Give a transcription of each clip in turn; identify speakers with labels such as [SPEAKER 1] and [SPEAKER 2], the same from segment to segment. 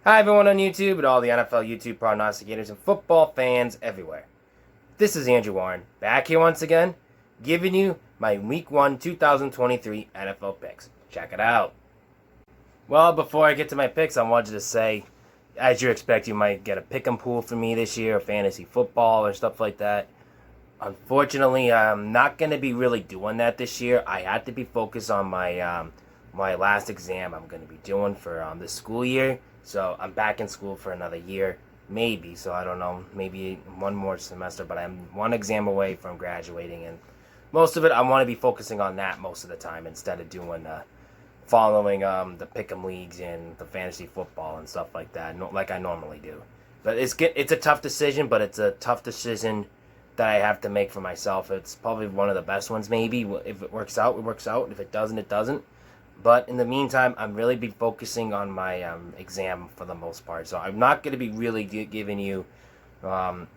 [SPEAKER 1] Hi everyone on YouTube and all the NFL YouTube prognosticators and football fans everywhere. This is Andrew Warren, back here once again, giving you my Week 1 2023 NFL picks. Check it out. Well, before I get to my picks, I wanted to say, as you expect, you might get a pick 'em pool for me this year, fantasy football or stuff like that. Unfortunately, I'm not going to be really doing that this year. I had to be focused on my last exam I'm going to be doing for this school year. So I'm back in school for another year, maybe. So I don't know, maybe one more semester, but I'm one exam away from graduating, and most of it I want to be focusing on that most of the time instead of doing following the pick'em leagues and the fantasy football and stuff like that, like I normally do. But it's a tough decision, but it's a tough decision that I have to make for myself. It's probably one of the best ones, maybe. If it works out, it works out. If it doesn't, it doesn't. But in the meantime, I'm really be focusing on my exam for the most part. So I'm not going to be really giving you the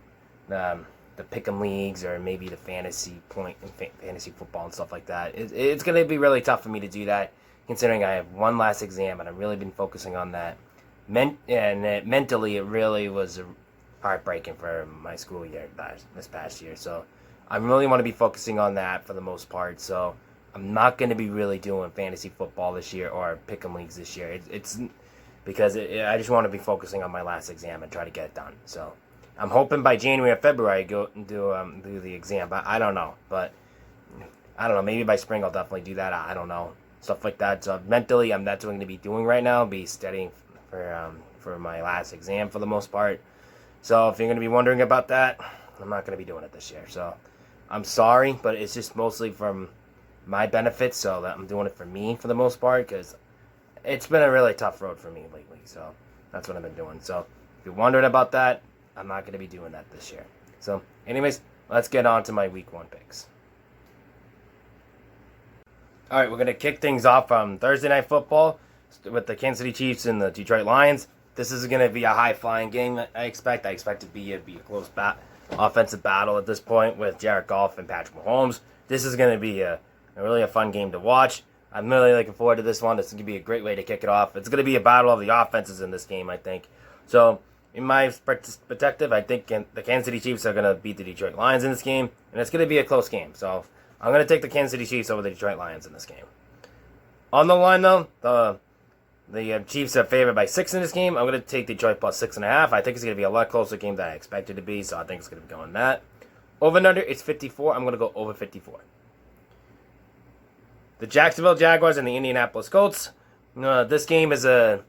[SPEAKER 1] pick'em leagues or maybe the fantasy football and stuff like that. It's going to be really tough for me to do that, considering I have one last exam and I've really been focusing on that. Mentally, it really was heartbreaking for my school year this past year. So I really want to be focusing on that for the most part. So I'm not going to be really doing fantasy football this year or pick'em leagues this year. It's because I just want to be focusing on my last exam and try to get it done. So I'm hoping by January or February I go and do the exam. But I don't know. But I don't know. Maybe by spring I'll definitely do that. I don't know. Stuff like that. So mentally, that's what I'm going to be doing right now. Be studying for my last exam for the most part. So if you're going to be wondering about that, I'm not going to be doing it this year. So I'm sorry, but it's just mostly from my benefits, so that I'm doing it for me for the most part, because it's been a really tough road for me lately. So that's what I've been doing. So if you're wondering about that, I'm not going to be doing that this year. So anyways, let's get on to my Week 1 picks. All right, we're going to kick things off from Thursday Night Football with the Kansas City Chiefs and the Detroit Lions. This is going to be a high-flying game, I expect. I expect it to be a close offensive battle at this point with Jared Goff and Patrick Mahomes. This is going to be a really fun game to watch. I'm really looking forward to this one. This is going to be a great way to kick it off. It's going to be a battle of the offenses in this game, I think. So, in my perspective, I think the Kansas City Chiefs are going to beat the Detroit Lions in this game, and it's going to be a close game. So, I'm going to take the Kansas City Chiefs over the Detroit Lions in this game. On the line, though, the Chiefs are favored by 6 in this game. I'm going to take Detroit plus 6.5. I think it's going to be a lot closer game than I expected it to be, so I think it's going to be going that. Over and under, it's 54. I'm going to go over 54. The Jacksonville Jaguars and the Indianapolis Colts. This game is an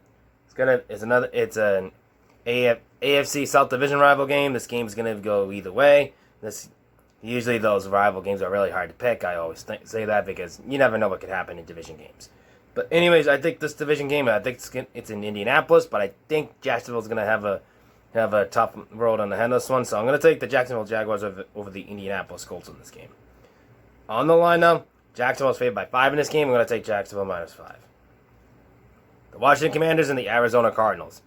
[SPEAKER 1] AFC South Division rival game. This game is going to go either way. Usually those rival games are really hard to pick. I always say that because you never know what could happen in division games. But anyways, I think this division game, I think it's in Indianapolis, but I think Jacksonville's going to have a tough road on the head of this one. So I'm going to take the Jacksonville Jaguars over the Indianapolis Colts in this game. On the line now, Jacksonville's favored by 5 in this game. I'm going to take Jacksonville minus 5. The Washington Commanders and the Arizona Cardinals.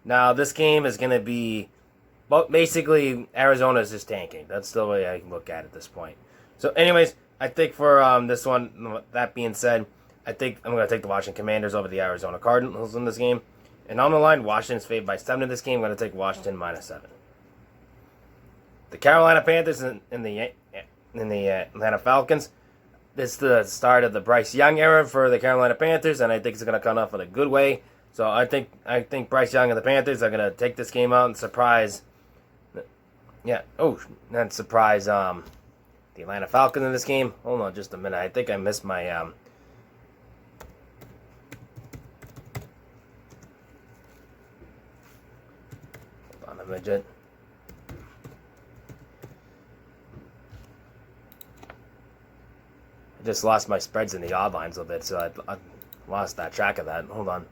[SPEAKER 1] Now, this game is going to be, well, basically, Arizona is just tanking. That's the way I look at it at this point. So, anyways, I think for this one, that being said, I think I'm going to take the Washington Commanders over the Arizona Cardinals in this game. And on the line, Washington's favored by 7 in this game. I'm going to take Washington minus 7. The Carolina Panthers and the Atlanta Falcons. This is the start of the Bryce Young era for the Carolina Panthers, and I think it's going to come off in a good way. So I think Bryce Young and the Panthers are going to take this game out and surprise the Atlanta Falcons in this game. Hold on just a minute. I think I missed my hold on a minute. I just lost my spreads in the odd lines a little bit, so I lost that track of that. Hold on.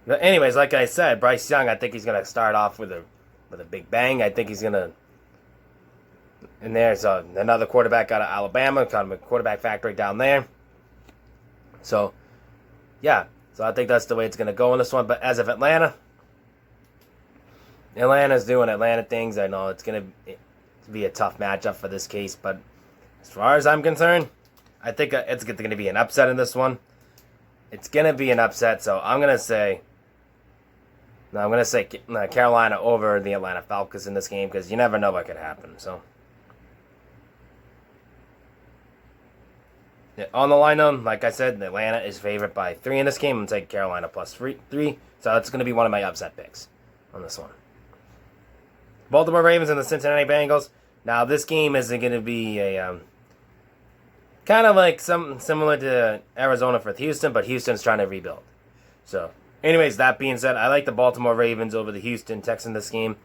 [SPEAKER 1] But anyways, like I said, Bryce Young, I think he's going to start off with a big bang. I think he's going to... And there's another quarterback out of Alabama, kind of a quarterback factory down there. So, yeah. So I think that's the way it's going to go in this one. But as of Atlanta's doing Atlanta things. I know it's going to be a tough matchup for this case. But as far as I'm concerned, I think it's going to be an upset in this one. It's going to be an upset, so I'm going to say No, I'm going to say Carolina over the Atlanta Falcons in this game because you never know what could happen. So, yeah, on the line, though, like I said, Atlanta is favored by 3 in this game. I'm going to take Carolina plus 3. So that's going to be one of my upset picks on this one. Baltimore Ravens and the Cincinnati Bengals. Now, this game isn't going to be a kind of like similar to Arizona for Houston, but Houston's trying to rebuild. So, anyways, that being said, I like the Baltimore Ravens over the Houston Texans in this game.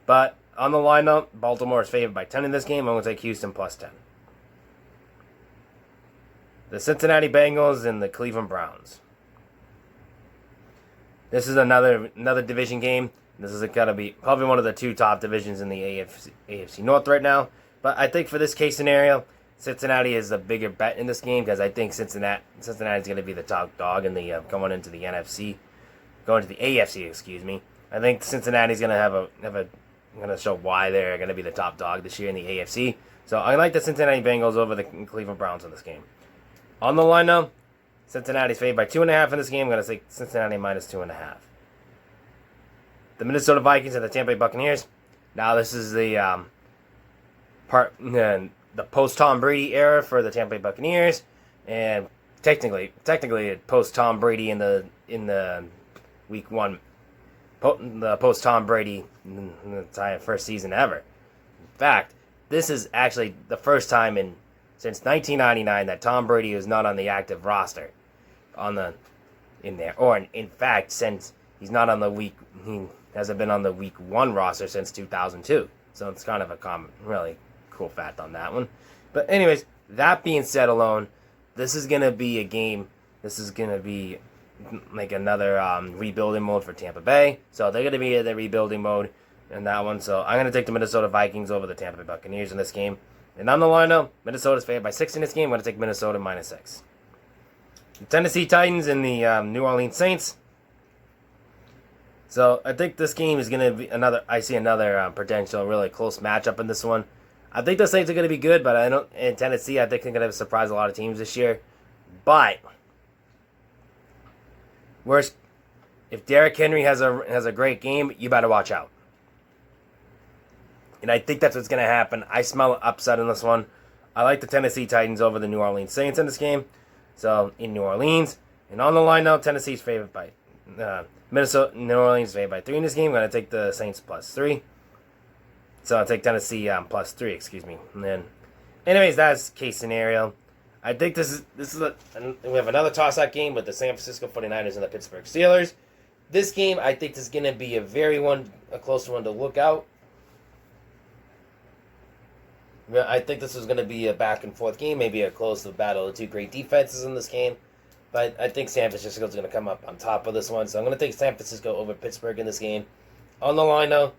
[SPEAKER 1] But on the lineup, Baltimore is favored by 10 in this game. I'm going to take Houston plus 10. The Cincinnati Bengals and the Cleveland Browns. This is another division game. This is going to be probably one of the 2 top divisions in the AFC North right now. But I think for this case scenario, Cincinnati is a bigger bet in this game because I think Cincinnati is going to be the top dog in the going into the AFC. Excuse me. I think Cincinnati is going to going to show why they're going to be the top dog this year in the AFC. So I like the Cincinnati Bengals over the Cleveland Browns in this game. On the line now, Cincinnati's favored by 2.5 in this game. I'm going to take Cincinnati minus 2.5. The Minnesota Vikings and the Tampa Bay Buccaneers. Now this is the post Tom Brady era for the Tampa Bay Buccaneers, and technically post Tom Brady in the week 1, the post Tom Brady in the entire first season ever. In fact, this is actually the first time since 1999 that Tom Brady is not on the active roster in fact, since he's not on he hasn't been on the week 1 roster since 2002. So it's kind of a really cool fact on that one. But anyways, that being said alone, this is going to be a game. This is going to be like another rebuilding mode for Tampa Bay. So they're going to be in the rebuilding mode in that one. So I'm going to take the Minnesota Vikings over the Tampa Bay Buccaneers in this game. And on the line now, Minnesota's favored by 6 in this game. I'm going to take Minnesota minus 6. The Tennessee Titans and the New Orleans Saints. So I think this game is going to be another potential really close matchup in this one. I think the Saints are going to be good, but in Tennessee, I think they're going to surprise a lot of teams this year. But if Derrick Henry has a great game, you better watch out. And I think that's what's going to happen. I smell an upset in this one. I like the Tennessee Titans over the New Orleans Saints in this game. So in New Orleans, and on the line now, Tennessee's favored by New Orleans favored by 3 in this game. I'm going to take the Saints plus 3. So I'll take Tennessee plus 3, excuse me. And then, anyways, that's case scenario. I think we have another toss-out game with the San Francisco 49ers and the Pittsburgh Steelers. This game, I think, is going to be a close one to look out. I think this is going to be a back-and-forth game, maybe a close battle of 2 great defenses in this game. But I think San Francisco is going to come up on top of this one. So I'm going to take San Francisco over Pittsburgh in this game. On the line, though,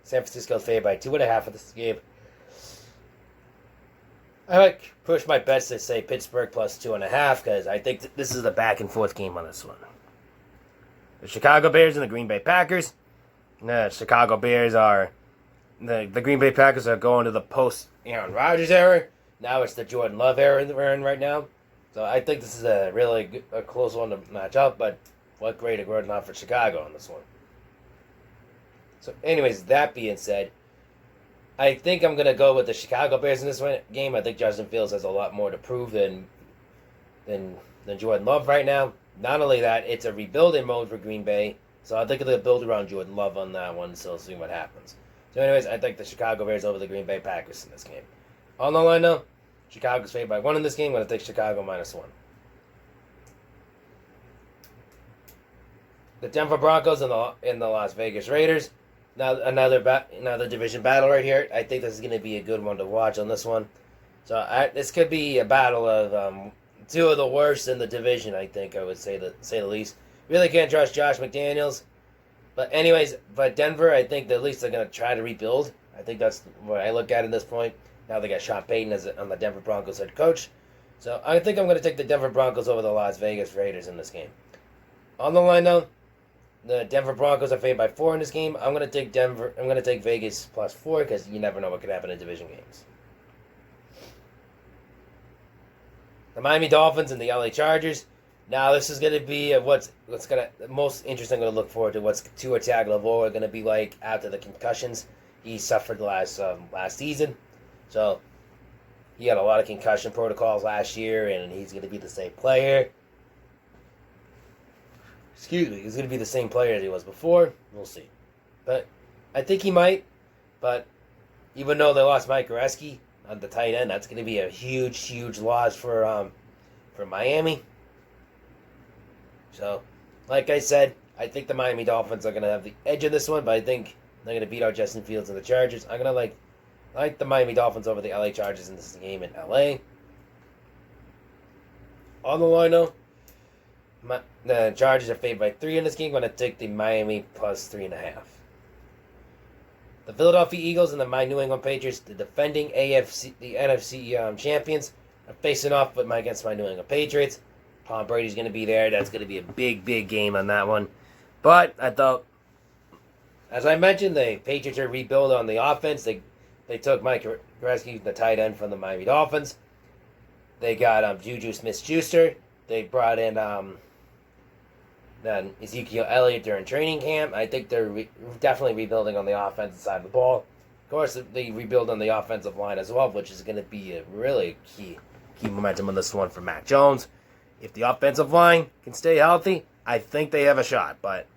[SPEAKER 1] San Francisco is favored by 2.5 in this game. I might push my bets to say Pittsburgh plus 2.5 because I think this is a back-and-forth game on this one. The Chicago Bears and the Green Bay Packers. The Chicago Bears are... The Green Bay Packers are going to the post-Aaron Rodgers era. Now it's the Jordan Love era we're in right now. So I think this is a close one to match up, but what greater word not for Chicago on this one. So anyways, that being said, I think I'm going to go with the Chicago Bears in this game. I think Justin Fields has a lot more to prove than Jordan Love right now. Not only that, it's a rebuilding mode for Green Bay, so I think they'll build around Jordan Love on that one, so we'll see what happens. So anyways, I think the Chicago Bears over the Green Bay Packers in this game. On the line now, Chicago's favored by 1 in this game. I'm going to take Chicago minus 1. The Denver Broncos and the Las Vegas Raiders. Now another division battle right here. I think this is going to be a good one to watch on this one. So this could be a battle of 2 of the worst in the division. I think I would say the least. Really can't trust Josh McDaniels. But anyways, Denver, I think at least they're going to try to rebuild. I think that's what I look at this point. Now they got Sean Payton on the Denver Broncos head coach. So I think I'm going to take the Denver Broncos over the Las Vegas Raiders in this game. On the line though, the Denver Broncos are favored by 4 in this game. I'm going to take Vegas plus 4 because you never know what could happen in division games. The Miami Dolphins and the LA Chargers. Now this is going to be what's going to most interesting. Going to look forward to what's Tua Tagovailoa going to be like after the concussions he suffered last season. So he had a lot of concussion protocols last year, and he's going to be the same player. Excuse me, he's going to be the same player as he was before. We'll see, but I think he might. But even though they lost Mike Goreski on the tight end, that's going to be a huge loss for Miami. So, like I said, I think the Miami Dolphins are going to have the edge in this one, but I think they're going to beat out Justin Fields and the Chargers. I'm going to like the Miami Dolphins over the LA Chargers in this game in LA. On the line, though, the Chargers are favored by 3 in this game. I'm going to take the Miami plus 3.5. The Philadelphia Eagles and the New England Patriots, the defending NFC champions, are facing off against my New England Patriots. Tom Brady's going to be there. That's going to be a big game on that one. But I thought, as I mentioned, the Patriots are rebuilding on the offense. They took Mike Goreski, the tight end from the Miami Dolphins. They got Juju Smith-Schuster. They brought in Ezekiel Elliott during training camp. I think they're definitely rebuilding on the offensive side of the ball. Of course, they rebuild on the offensive line as well, which is going to be a really key momentum on this one for Mac Jones. If the offensive line can stay healthy, I think they have a shot. But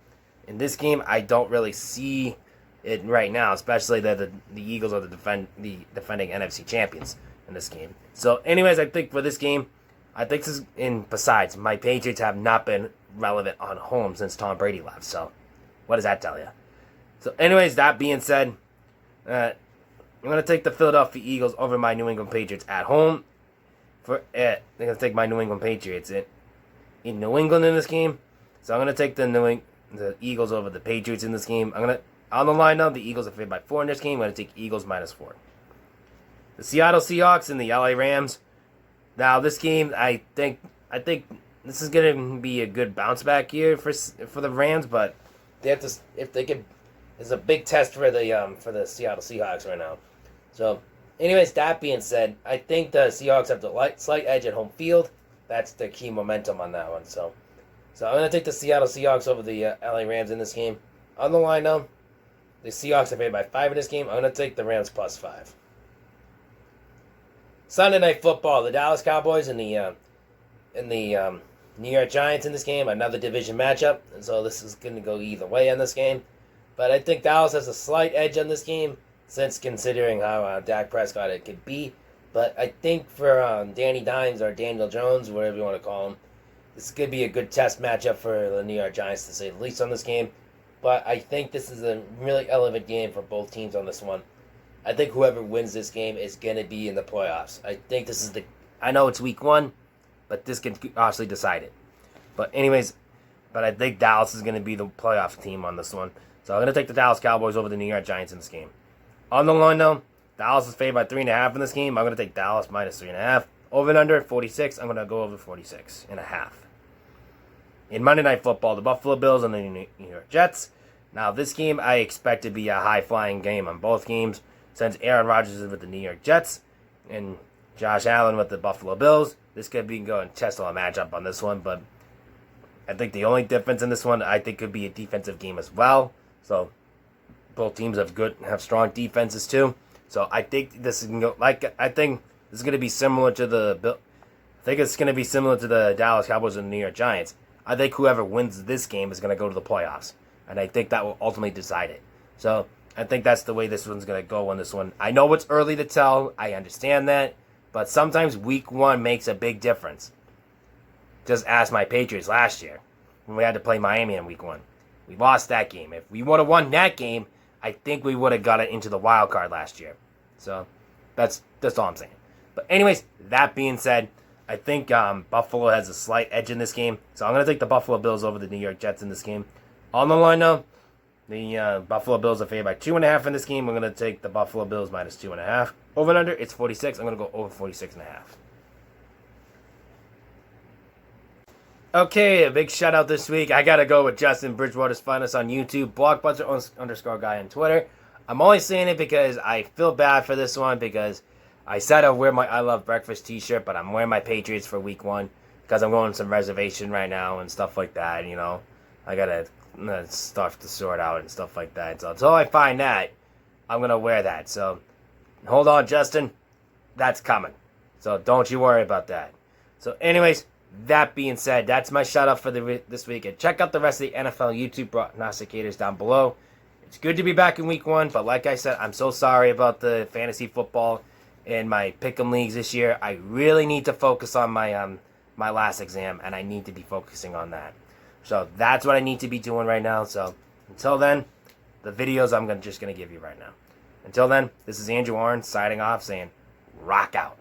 [SPEAKER 1] in this game, I don't really see it right now, especially that the Eagles are the defending NFC champions in this game. So, anyways, I think for this game, I think this is besides, my Patriots have not been relevant on home since Tom Brady left. So, what does that tell you? So, anyways, that being said, I'm going to take the Philadelphia Eagles over my New England Patriots at home. They're going to take my New England Patriots in New England in this game. So I'm going to take the Eagles over the Patriots in this game. On the line now, the Eagles are favored by 4 in this game. I'm going to take Eagles -4. The Seattle Seahawks and the LA Rams. Now this game, I think this is going to be a good bounce back year for the Rams, but they have to, if they could, it's a big test for the Seattle Seahawks right now. So, anyways, that being said, I think the Seahawks have the slight edge at home field. That's the key momentum on that one. So I'm going to take the Seattle Seahawks over the LA Rams in this game. On the line, though, the Seahawks are favored by 5 in this game. I'm going to take the Rams +5. Sunday Night Football, the Dallas Cowboys and the New York Giants in this game. Another division matchup. And so this is going to go either way in this game. But I think Dallas has a slight edge on this game, since considering how Dak Prescott it could be. But I think for Danny Dimes or Daniel Jones, whatever you want to call him, this could be a good test matchup for the New York Giants, to say the least, on this game. But I think this is a really relevant game for both teams on this one. I think whoever wins this game is going to be in the playoffs. I think this is I know it's week 1, but this can obviously decide it. But anyways, I think Dallas is going to be the playoff team on this one. So I'm going to take the Dallas Cowboys over the New York Giants in this game. On the line, though, Dallas is favored by 3.5 in this game. I'm going to take Dallas -3.5. Over and under 46. I'm going to go over 46.5. In Monday Night Football, the Buffalo Bills and the New York Jets. Now, this game I expect to be a high-flying game on both games, since Aaron Rodgers is with the New York Jets and Josh Allen with the Buffalo Bills. This could be going test on a matchup on this one, but I think the only difference in this one, I think, could be a defensive game as well. So both teams have strong defenses too. So I think this is going to be similar to the Dallas Cowboys and the New York Giants. I think whoever wins this game is going to go to the playoffs, and I think that will ultimately decide it. So I think that's the way this one's going to go on this one. I know it's early to tell. I understand that, but sometimes week 1 makes a big difference. Just ask my Patriots last year when we had to play Miami in week 1. We lost that game. If we would have won that game, I think we would have got it into the wild card last year. So that's all I'm saying. But anyways, that being said, I think Buffalo has a slight edge in this game. So I'm going to take the Buffalo Bills over the New York Jets in this game. On the line, though, the Buffalo Bills are favored by 2.5 in this game. I'm going to take the Buffalo Bills -2.5. Over and under, it's 46. I'm going to go over 46.5. Okay, a big shout out this week. I got to go with Justin Bridgewater's Finest on YouTube, Blockbuster_guy on Twitter. I'm only saying it because I feel bad for this one, because I said I'll wear my I Love Breakfast t-shirt, but I'm wearing my Patriots for week 1. because I'm going to some reservation right now and stuff like that. I got stuff to sort out and stuff like that. So until I find that, I'm gonna wear that. So hold on, Justin, that's coming. So don't you worry about that. So anyways, that being said, that's my shout out for this week. And check out the rest of the NFL YouTube prognosticators down below. It's good to be back in week 1, but like I said, I'm so sorry about the fantasy football and my pick'em leagues this year. I really need to focus on my my last exam, and I need to be focusing on that. So that's what I need to be doing right now. So until then, the videos I'm just gonna give you right now. Until then, this is Andrew Warren signing off, saying rock out.